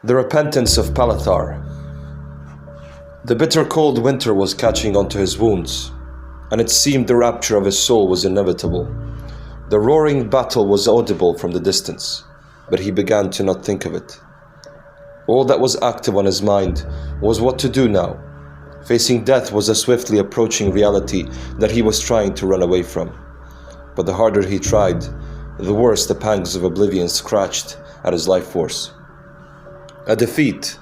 The repentance of Palathar. The bitter cold winter was catching onto his wounds, and it seemed the rapture of his soul was inevitable. The roaring battle was audible from the distance, but he began to not think of it. All that was active on his mind was what to do now. Facing death was a swiftly approaching reality that he was trying to run away from. But the harder he tried, the worse the pangs of oblivion scratched at his life force. A defeat.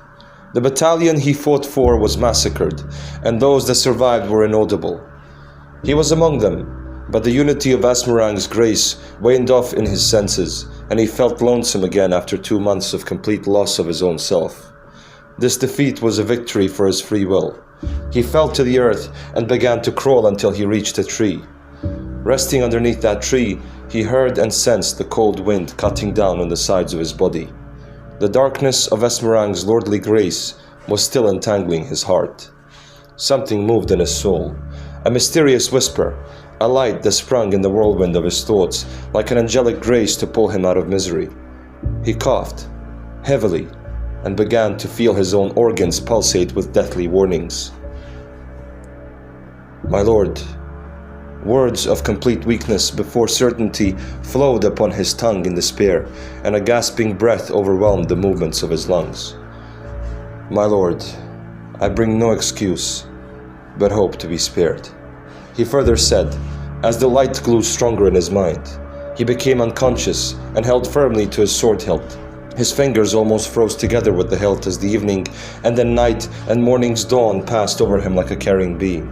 The battalion he fought for was massacred, and those that survived were inaudible. He was among them, but the unity of Esmeralda's grace waned off in his senses, and he felt lonesome again after 2 months of complete loss of his own self. This defeat was a victory for his free will. He fell to the earth and began to crawl until he reached a tree. Resting underneath that tree, he heard and sensed the cold wind cutting down on the sides of his body. The darkness of Esmeralda's lordly grace was still entangling his heart. Something moved in his soul, a mysterious whisper, a light that sprung in the whirlwind of his thoughts like an angelic grace to pull him out of misery. He coughed heavily and began to feel his own organs pulsate with deathly warnings. "My lord." Words of complete weakness before certainty flowed upon his tongue in despair, and a gasping breath overwhelmed the movements of his lungs. "My lord, I bring no excuse, but hope to be spared," he further said, as the light grew stronger in his mind. He became unconscious and held firmly to his sword hilt. His fingers almost froze together with the hilt as the evening and then night and morning's dawn passed over him like a carrying being.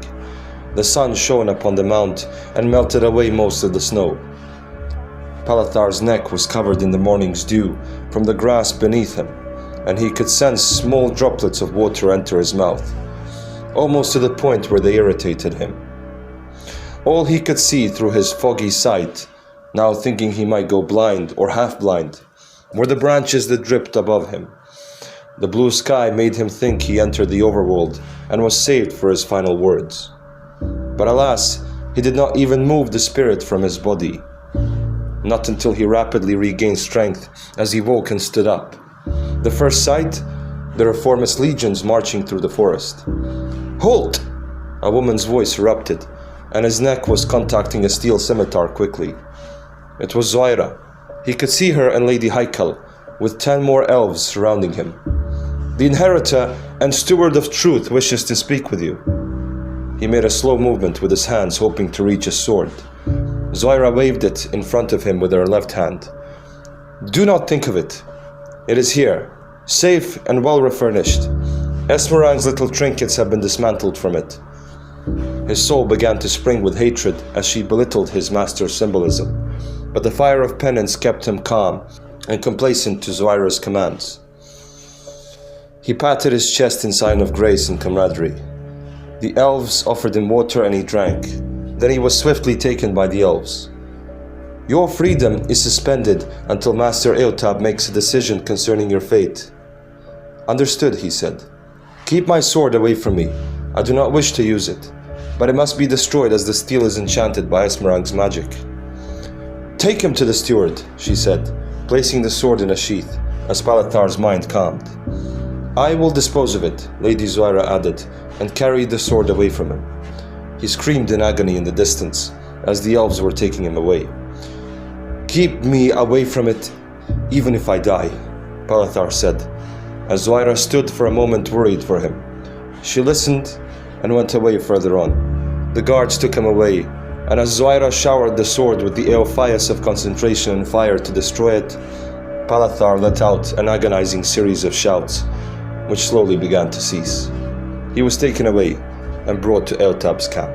The sun shone upon the mount and melted away most of the snow. Palathar's neck was covered in the morning's dew from the grass beneath him, and he could sense small droplets of water enter his mouth, almost to the point where they irritated him. All he could see through his foggy sight, now thinking he might go blind or half-blind, were the branches that dripped above him. The blue sky made him think he entered the overworld and was saved for his final words. But alas, he did not even move the spirit from his body. Not until he rapidly regained strength as he woke and stood up. The first sight, the reformist legions marching through the forest. "Halt!" A woman's voice erupted, and his neck was contacting a steel scimitar quickly. It was Zoira. He could see her and Lady Haikal, with 10 more elves surrounding him. "The inheritor and steward of truth wishes to speak with you." He made a slow movement with his hands, hoping to reach his sword. Zoira waved it in front of him with her left hand. "Do not think of it. It is here, safe and well refurnished. Esmeralda's little trinkets have been dismantled from it." His soul began to spring with hatred as she belittled his master's symbolism, but the fire of penance kept him calm and complacent to Zoira's commands. He patted his chest in sign of grace and camaraderie. The elves offered him water and he drank. Then he was swiftly taken by the elves. "Your freedom is suspended until Master Eotab makes a decision concerning your fate." "Understood," he said. "Keep my sword away from me. I do not wish to use it, but it must be destroyed as the steel is enchanted by Esmeralda's magic." "Take him to the steward," she said, placing the sword in a sheath, as Palathar's mind calmed. "I will dispose of it," Lady Zoira added, and carried the sword away from him. He screamed in agony in the distance as the elves were taking him away. "Keep me away from it, even if I die," Palathar said, as Zoira stood for a moment worried for him. She listened and went away further on. The guards took him away, and as Zoira showered the sword with the Eophias of concentration and fire to destroy it, Palathar let out an agonizing series of shouts, which slowly began to cease. He was taken away and brought to Eotab's camp.